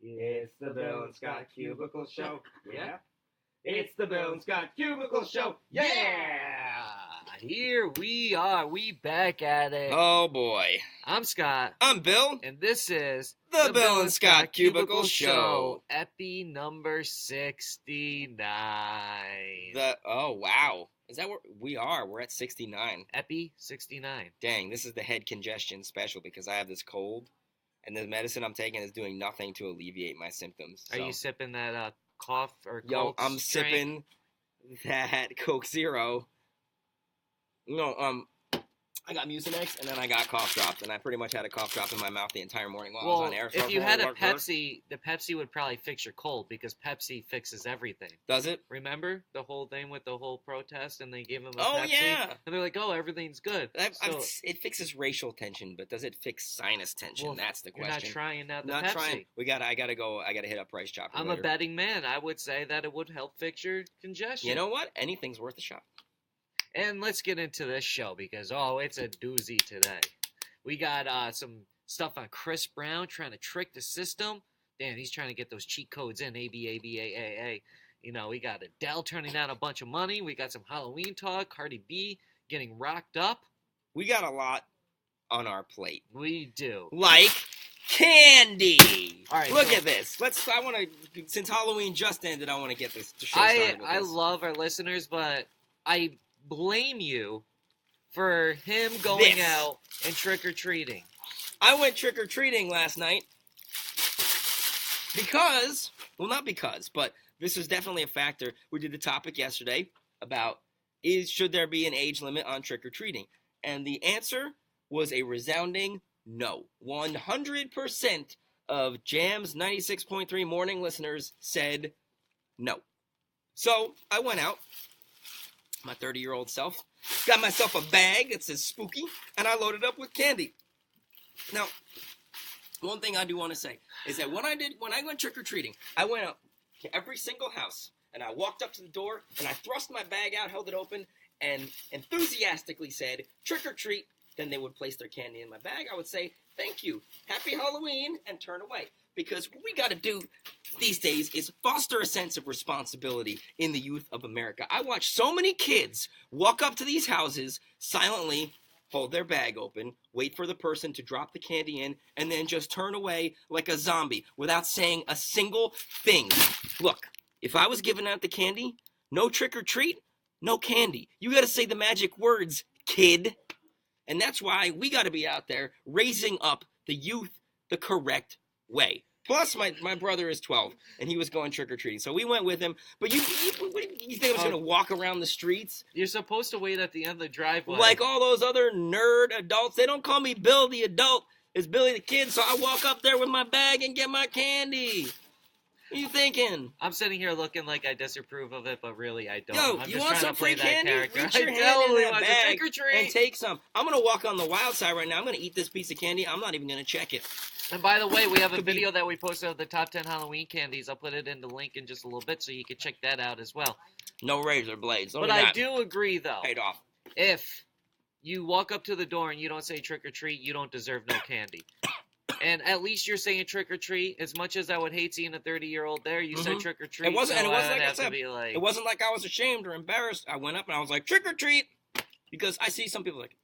It's the Bill and Scott Cubicle Show. Yeah. It's the Bill and Scott Cubicle Show. Yeah! Here we are. We back at it. Oh, boy. I'm Scott. I'm Bill. And this is the Bill and Scott Cubicle Show. Epi number 69. Oh, wow. Is that where we are? We're at 69. Epi 69. Dang, this is the head congestion special because I have this cold. And the medicine I'm taking is doing nothing to alleviate my symptoms. Are you sipping that cough or cold? Yo, I'm sipping that Coke Zero. No, I got Mucinex, and then I got cough drops, and I pretty much had a cough drop in my mouth the entire morning while I was on air. If you had a Pepsi, the Pepsi would probably fix your cold, because Pepsi fixes everything. Does it? Remember the whole thing with the whole protest, and they gave him a Pepsi? Oh, yeah. And they're like, oh, everything's good. It fixes racial tension, but does it fix sinus tension? Well, that's the question. You're not trying out the Pepsi. I gotta hit up Price Chopper I'm later. a betting man. I would say that it would help fix your congestion. You know what? Anything's worth a shot. And let's get into this show because, it's a doozy today. We got some stuff on Chris Brown trying to trick the system. Damn, he's trying to get those cheat codes in, ABABAAA. We got Adele turning down a bunch of money. We got some Halloween talk, Cardi B getting rocked up. We got a lot on our plate. We do. Like candy. All right, Look at this. Since Halloween just ended, I want to get this show started with this. I love our listeners, but I blame you for him going out and trick-or-treating. I went trick-or-treating last night but this was definitely a factor. We did the topic yesterday about should there be an age limit on trick-or-treating? And the answer was a resounding no. 100% of Jam's 96.3 morning listeners said no. So I went out. My 30-year-old self, got myself a bag that says spooky, and I loaded up with candy. Now, one thing I do want to say is that when I went trick-or-treating, I went up to every single house, and I walked up to the door, and I thrust my bag out, held it open, and enthusiastically said, trick-or-treat. Then they would place their candy in my bag. I would say, thank you, happy Halloween, and turn away. Because what we got to do these days is foster a sense of responsibility in the youth of America. I watch so many kids walk up to these houses, silently hold their bag open, wait for the person to drop the candy in, and then just turn away like a zombie without saying a single thing. Look, if I was giving out the candy, no trick or treat, no candy. You got to say the magic words, kid. And that's why we got to be out there raising up the youth the correct way. Plus, my brother is 12, and he was going trick-or-treating, so we went with him. But you think I was going to walk around the streets? You're supposed to wait at the end of the driveway. Like all those other nerd adults. They don't call me Bill the adult. It's Billy the kid, so I walk up there with my bag and get my candy. What are you thinking? I'm sitting here looking like I disapprove of it, but really I don't. Yo, I'm you just want trying some to play free candy? That character. Reach your hand in that bag and take some. I'm going to walk on the wild side right now. I'm going to eat this piece of candy. I'm not even going to check it. And by the way, we have a video that we posted of the top 10 Halloween candies. I'll put it in the link in just a little bit so you can check that out as well. No razor blades. But I do agree, though. Paid off. If you walk up to the door and you don't say trick or treat, you don't deserve no candy. And at least you're saying trick or treat. As much as I would hate seeing a 30-year-old there, you said trick or treat. It wasn't like I said. It wasn't like I was ashamed or embarrassed. I went up and I was like, trick or treat. Because I see some people like,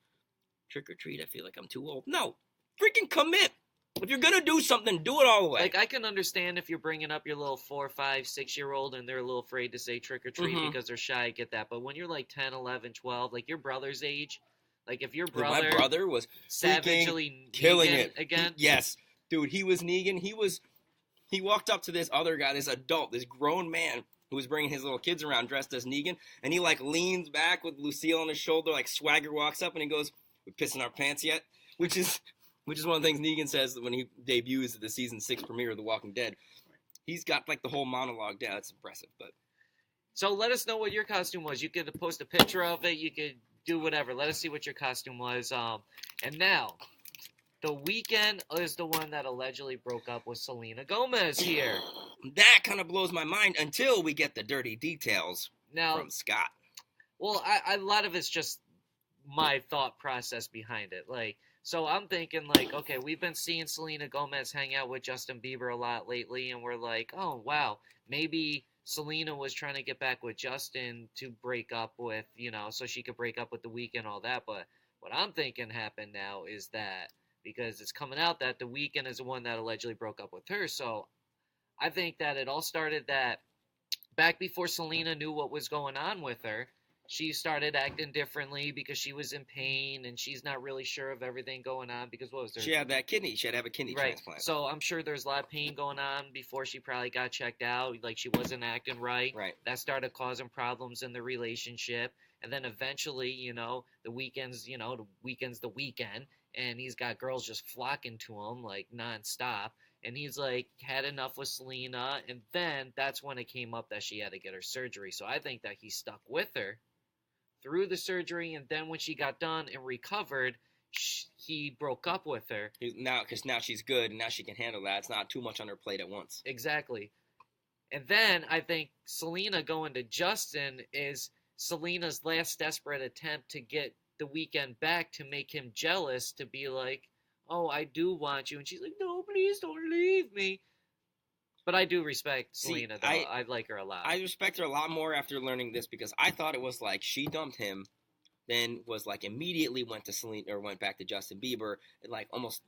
trick or treat, I feel like I'm too old. No. Freaking commit. If you're going to do something, do it all the way. Like, I can understand if you're bringing up your little 4, 5, 6-year-old and they're a little afraid to say trick or treat because they're shy, I get that. But when you're like 10, 11, 12, like your brother's age, like if your brother... My brother was savagely killing it again. Yes. Dude, he was Negan. He walked up to this other guy, this adult, this grown man who was bringing his little kids around dressed as Negan. And he like leans back with Lucille on his shoulder, like swagger walks up and he goes, "We're pissing our pants yet?" Which is one of the things Negan says when he debuts at the season 6 premiere of The Walking Dead. He's got like the whole monologue down. It's impressive. But so let us know what your costume was. You could post a picture of it. You could do whatever. Let us see what your costume was. And now, The Weeknd is the one that allegedly broke up with Selena Gomez here. That kind of blows my mind until we get the dirty details from Scott. Well, a lot of it's just my thought process behind it. Like, So I'm thinking like, okay, we've been seeing Selena Gomez hang out with Justin Bieber a lot lately, and we're like, oh wow, maybe Selena was trying to get back with Justin to break up with, so she could break up with The Weeknd, all that. But what I'm thinking happened now is that because it's coming out that The Weeknd is the one that allegedly broke up with her, so I think that it all started that back before Selena knew what was going on with her, she started acting differently because she was in pain and she's not really sure of everything going on because what was there? She had that kidney. She had to have a kidney Right. transplant. So I'm sure there's a lot of pain going on before she probably got checked out. Like she wasn't acting right. Right. That started causing problems in the relationship. And then eventually, the weekend's the weekend, and he's got girls just flocking to him like nonstop. And he's like had enough with Selena, and then that's when it came up that she had to get her surgery. So I think that he stuck with her through the surgery, and then when she got done and recovered, he broke up with her. Because now she's good, and now she can handle that. It's not too much on her plate at once. Exactly. And then I think Selena going to Justin is Selena's last desperate attempt to get The Weeknd back to make him jealous, to be like, oh, I do want you. And she's like, no, please don't leave me. But I do respect Selena, though. I like her a lot. I respect her a lot more after learning this because I thought it was like she dumped him, then was like immediately went to Selena or went back to Justin Bieber, and like almost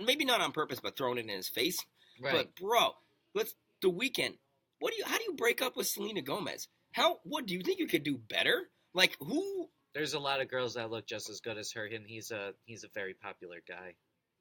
maybe not on purpose, but throwing it in his face. Right. But bro, The Weeknd. How do you break up with Selena Gomez? What do you think you could do better? Like who? There's a lot of girls that look just as good as her, and he's a very popular guy.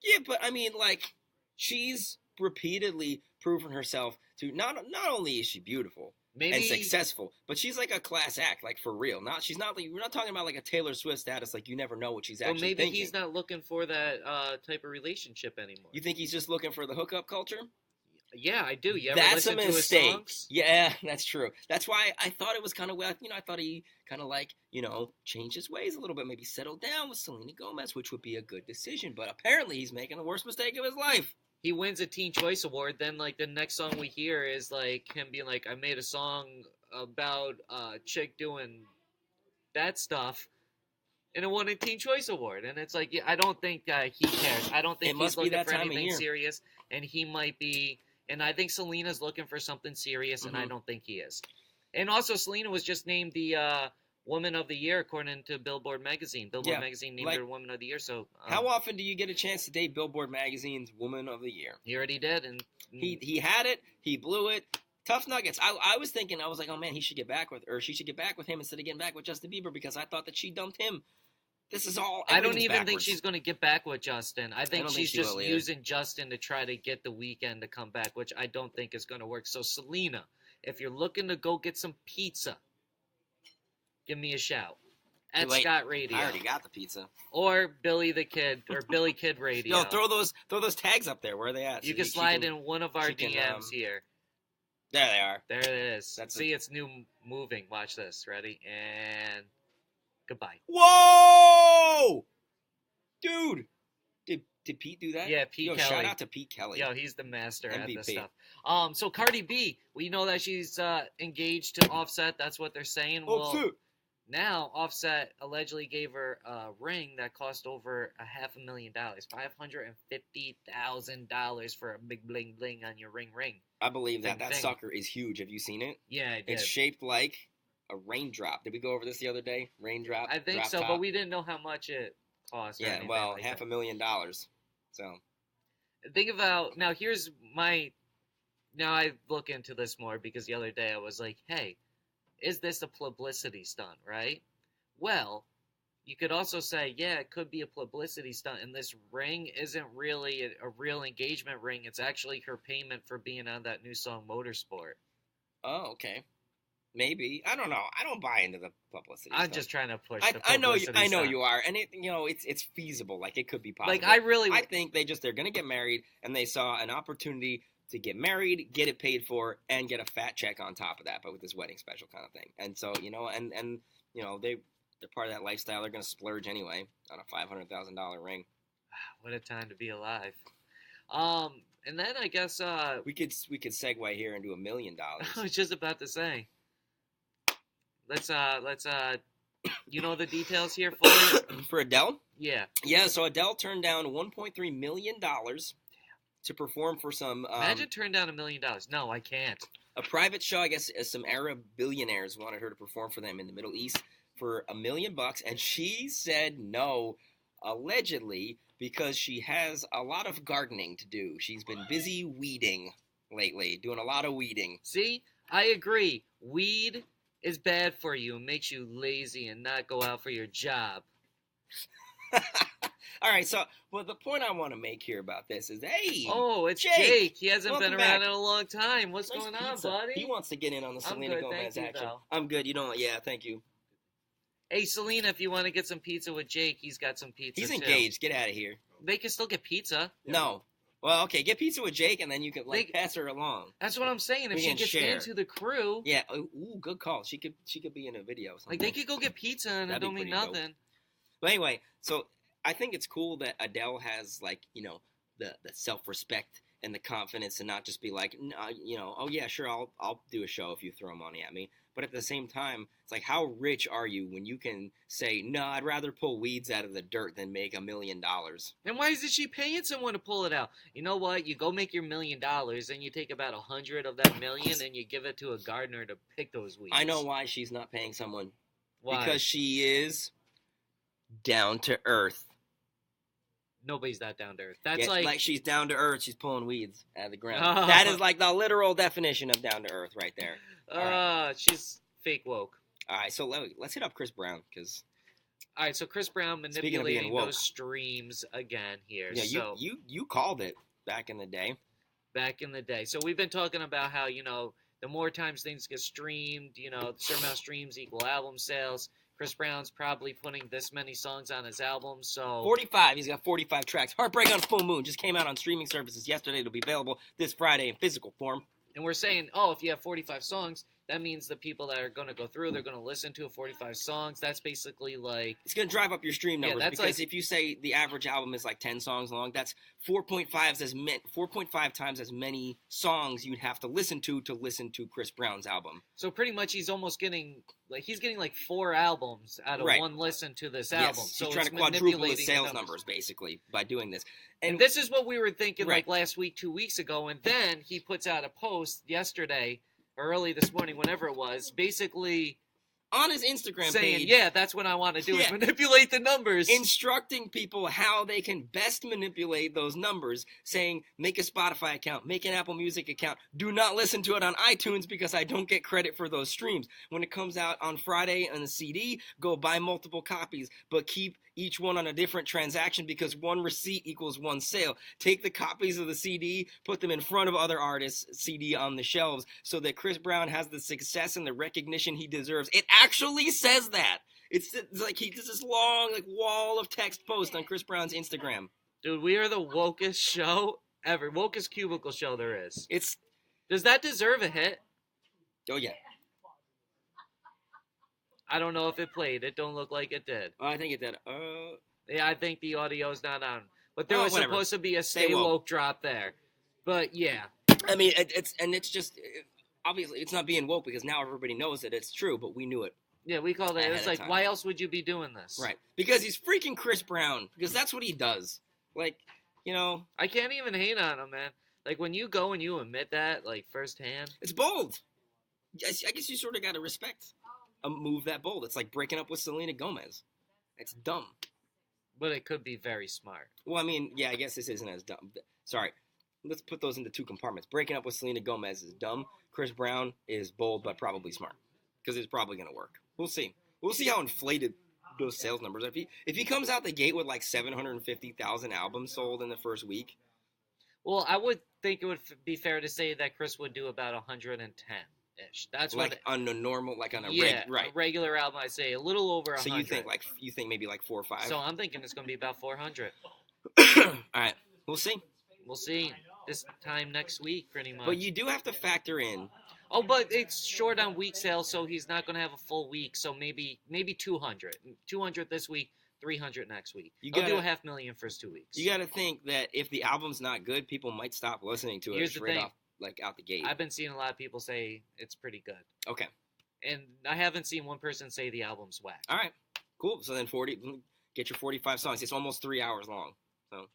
Yeah, but I mean, like, she's repeatedly proven herself to not only is she beautiful and successful, but she's like a class act, like for real. She's not like, we're not talking about like a Taylor Swift status, like you never know what she's actually maybe thinking. He's not looking for that type of relationship anymore. You think he's just looking for the hookup culture? Yeah, I do. You ever That's listen a to mistake. his songs? Yeah, that's true. That's why I thought it was kind of, I thought he kind of like, changed his ways a little bit, maybe settled down with Selena Gomez, which would be a good decision. But apparently he's making the worst mistake of his life. He wins a Teen Choice Award, then like the next song we hear is like him being like, I made a song about a chick doing that stuff, and it won a Teen Choice Award. And it's like, I don't think he cares. I don't think he's looking for anything serious, and he might be. And I think Selena's looking for something serious, and I don't think he is. And also, Selena was just named the Woman of the Year according to Billboard magazine. Billboard magazine named her Woman of the Year. So how often do you get a chance to date Billboard magazine's Woman of the Year? He already did, and he had it. He blew it. Tough nuggets. I was thinking, I was like, oh man, he should get back with, or she should get back with him instead of getting back with Justin Bieber because I thought that she dumped him. This is all. I don't even think she's going to get back with Justin. I think she's just using Justin to try to get The Weeknd to come back, which I don't think is going to work. So Selena, if you're looking to go get some pizza, give me a shout at Scott Radio. I already got the pizza. Or Billy the Kid, or Billy Kid Radio. No, throw those tags up there. Where are they at? You can slide in one of our DMs here. There they are. There it is. It's new moving. Watch this. Ready? And goodbye. Whoa! Dude! Did Pete do that? Yeah, Pete Kelly. Shout out to Pete Kelly. Yo, he's the master MVP. at this stuff. So Cardi B, we know that she's engaged to Offset. That's what they're saying. Offset. Well, now Offset allegedly gave her a ring that cost over $500,000, $550,000 for a big bling bling on your ring. I believe that sucker is huge. Have you seen it? Yeah, I did. It's shaped like a raindrop. Did we go over this the other day? Raindrop. I think so, but we didn't know how much it cost. Yeah, well, like $500,000. So think about now. Here's my. Now I look into this more because the other day I was like, hey, is this a publicity stunt, right? Well, you could also say, yeah, it could be a publicity stunt, and this ring isn't really a real engagement ring. It's actually her payment for being on that new song, Motorsport. Oh, okay. Maybe. I don't know. I don't buy into the publicity I'm stuff. Just trying to push the I know stuff. you are, and it's feasible. Like, it could be possible. Like, I think they're going to get married, and they saw an opportunity to get married, get it paid for, and get a fat check on top of that, but with this wedding special kind of thing. And so, they're part of that lifestyle. They're going to splurge anyway on a $500,000 ring. What a time to be alive. And then I guess we could segue here into $1 million. I was just about to say. Let's You know the details here for For Adele? Yeah. Yeah, so Adele turned down $1.3 million to perform for some Imagine turning down $1 million. No, I can't. a private show. I guess some Arab billionaires wanted her to perform for them in the Middle East for $1 million, and she said no, allegedly because she has a lot of gardening to do. She's been busy weeding lately, doing a lot of weeding. See, I agree. Weed is bad for you and makes you lazy and not go out for your job. All right, so the point I want to make here about this is, hey, oh, it's Jake. Jake. He hasn't Welcome been around back. in a long time. What's Nice going on, pizza. buddy? He wants to get in on the Selena good, Gomez thank you, action. though. I'm good. You don't. Yeah, thank you. Hey, Selena, if you want to get some pizza with Jake, he's got some pizza. He's too. engaged. Get out of here. They can still get pizza. No. Well, okay, get pizza with Jake, and then you can They- pass her along. That's what I'm saying. If We she can gets share. into the crew, Yeah. Ooh, good call. She could be in a video. Or something. like they could go get pizza and That'd it be don't mean pretty dope. nothing. But anyway, so I think it's cool that Adele has, like, the self-respect and the confidence to not just be like, oh yeah, sure, I'll do a show if you throw money at me. But at the same time, it's like, how rich are you when you can say, no, I'd rather pull weeds out of the dirt than make $1 million? And why isn't she paying someone to pull it out? You know what? You go make your $1 million, and you take about 100 of that million, and you give it to a gardener to pick those weeds. I know why she's not paying someone. Why? Because she is down to earth. Nobody's that down to earth. That's Yeah, like she's down to earth. She's pulling weeds out of the ground. Oh. That is like the literal definition of down to earth right there. she's fake woke. All right, so let's hit up Chris Brown because All right, so Chris Brown Speaking of being manipulating woke. those streams again here. yeah, so you called it back in the day. back in the day. So we've been talking about how, the more times things get streamed, the certain amount of streams equal album sales. Chris Brown's probably putting this many songs on his album, so 45. He's got 45 tracks. Heartbreak on Full Moon just came out on streaming services yesterday. It'll be available this Friday in physical form. and we're saying, oh, if you have 45 songs, that means the people that are going to go through, they're going to listen to 45 songs. That's basically like It's going to drive up your stream Yeah, numbers that's because like- if you say the average album is like 10 songs long, that's 4.5 times as many songs you'd have to listen to listen to Chris Brown's album. so pretty much he's almost getting like 4 albums out of Right. one listen to this album. Yes, So he's trying it's to quadruple manipulating his the sales numbers basically by doing this. And this is what we were thinking Right. like last week, 2 weeks ago, and then he puts out a post yesterday or early this morning, whenever it was, basically on his Instagram saying, page, yeah, that's what I want to do is Yeah. manipulate the numbers. instructing people how they can best manipulate those numbers, saying, make a Spotify account, make an Apple Music account, do not listen to it on iTunes because I don't get credit for those streams. When it comes out on Friday on a CD, go buy multiple copies, but keep each one on a different transaction because one receipt equals one sale. Take the copies of the CD, put them in front of other artists' CD on the shelves so that Chris Brown has the success and the recognition he deserves. It actually says that. It's like he does this long wall of text post on Chris Brown's Instagram. Dude, we are the wokest show ever. Wokest cubicle show there is. It's Does that deserve a hit? oh yeah. I don't know if it played. It don't look like it did. Oh, I think it did. Yeah, I think the audio's not on. But there was whatever. supposed to be a Stay stay woke. woke drop there. But yeah. I mean, it's just obviously it's not being woke because now everybody knows that it's true, but we knew it. Yeah, we call that. Ahead It's of like, time. why else would you be doing this? Right. Because he's freaking Chris Brown. Because that's what he does. Like, I can't even hate on him, man. Like, when you go and you admit that, like, firsthand. it's bold. I guess you sort of got to respect a move that bold. It's like breaking up with Selena Gomez. It's dumb. But it could be very smart. Well, I mean, yeah, I guess this isn't as dumb. Sorry. Let's put those into two compartments. Breaking up with Selena Gomez is dumb. Chris Brown is bold, but probably smart. Because it's probably going to work. We'll see. We'll see how inflated those sales numbers are. If he comes out the gate with like 750,000 albums sold in the first week. Well, I would think it would be fair to say that Chris would do about 110-ish. That's Like what... on a normal, like on a right. a regular album, I'd say a little over 100. So you think maybe like 4 or 5. So I'm thinking it's going to be about 400. All right, we'll see. We'll see this time next week, pretty much. But you do have to factor in. Oh, but it's short on week sales, so he's not going to have a full week. So maybe 200. 200 this week, 300 next week. He'll do 500,000 first 2 weeks. You got to think that if the album's not good, people might stop listening to it Here's the straight thing. off, like out the gate. I've been seeing a lot of people say it's pretty good. Okay. And I haven't seen one person say the album's whack. All right, cool. So then get your 45 songs. It's almost 3 hours long. So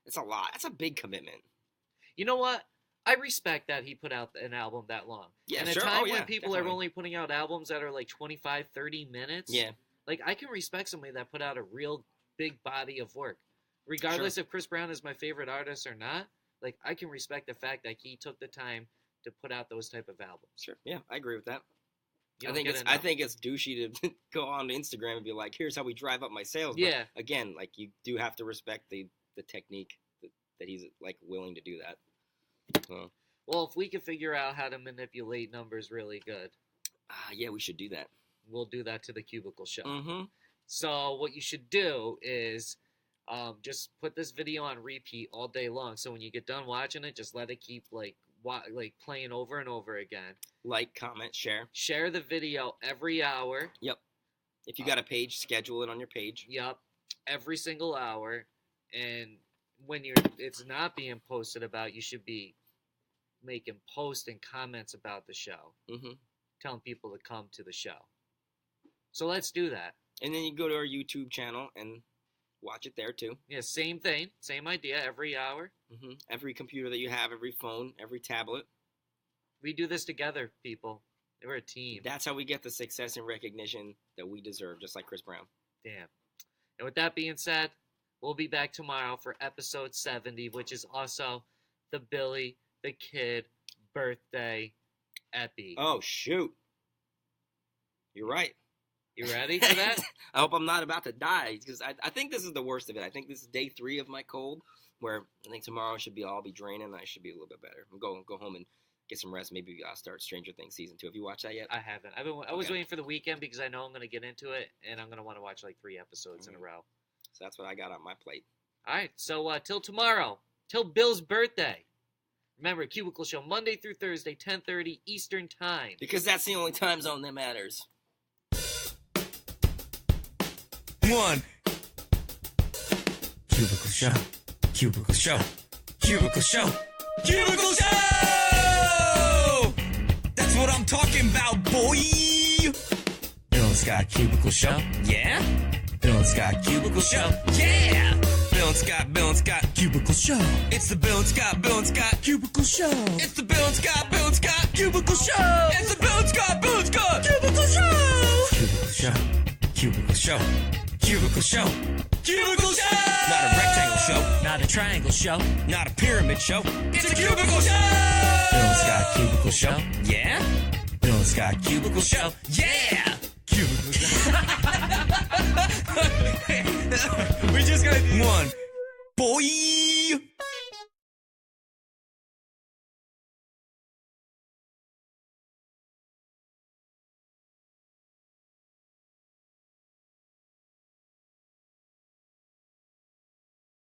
it's a lot. That's a big commitment. You know what? I respect that he put out an album that long. Yeah, and sure. at a time when people definitely. are only putting out albums that are like 25, 30 minutes. Yeah. Like, I can respect somebody that put out a real big body of work. Regardless if Chris Brown is my favorite artist or not, like, I can respect the fact that he took the time to put out those type of albums. Sure. Yeah, I agree with that. You I don't think get it's douchey to go on Instagram and be like, here's how we drive up my sales. Yeah. But again, like, you do have to respect the technique that he's like willing to do that. So, Well, if we can figure out how to manipulate numbers really good, yeah, we should do that. we'll do that to the Cubicle Show. Mm-hmm. So what you should do is just put this video on repeat all day long. So when you get done watching it, just let it keep like playing over and over again. Like, comment, share. Share the video every hour. Yep. If you got a page, schedule it on your page. Yep. Every single hour. And when it's not being posted about, you should be making posts and comments about the show. Mm-hmm. Telling people to come to the show. So let's do that. And then you go to our YouTube channel and watch it there too. Yeah, same thing. Same idea every hour. Mm-hmm. Every computer that you have, every phone, every tablet. We do this together, people. We're a team. That's how we get the success and recognition that we deserve, just like Chris Brown. Damn. And with that being said, we'll be back tomorrow for episode 70, which is also the Billy the Kid birthday epi. Oh, shoot. You're right. You ready for that? I hope I'm not about to die, because I think this is the worst of it. I think this is day 3 of my cold, where I think tomorrow I'll be draining, and I should be a little bit better. I'm going to go home and get some rest. Maybe I'll start Stranger Things season 2. Have you watched that yet? I haven't. I was waiting for the weekend because I know I'm going to get into it, and I'm going to want to watch like 3 episodes in a row. So that's what I got on my plate. All right, so till tomorrow, till Bill's birthday. Remember, Cubicle Show, Monday through Thursday, 10:30 Eastern Time. Because that's the only time zone that matters. 1 Cubicle Show, Cubicle Show, Cubicle Show, Cubicle Show! That's what I'm talking about, boy! Bill and Scott Cubicle Show, yeah? Bill and Scott Cubicle Show, yeah! Bill and Scott Cubicle Show. It's the Bill and Scott Cubicle Show. It's the Bill and Scott Cubicle Show. It's the Bill and Scott Cubicle Show. Cubicle Show, Cubicle Show, Cubicle Show, Cubicle Show. Not a rectangle show, not a triangle show, not a pyramid show. It's a cubicle show. Bill and Scott Cubicle Show, yeah. Bill and Scott Cubicle Show, yeah. Cubicle Show. We just gotta do 1 boy.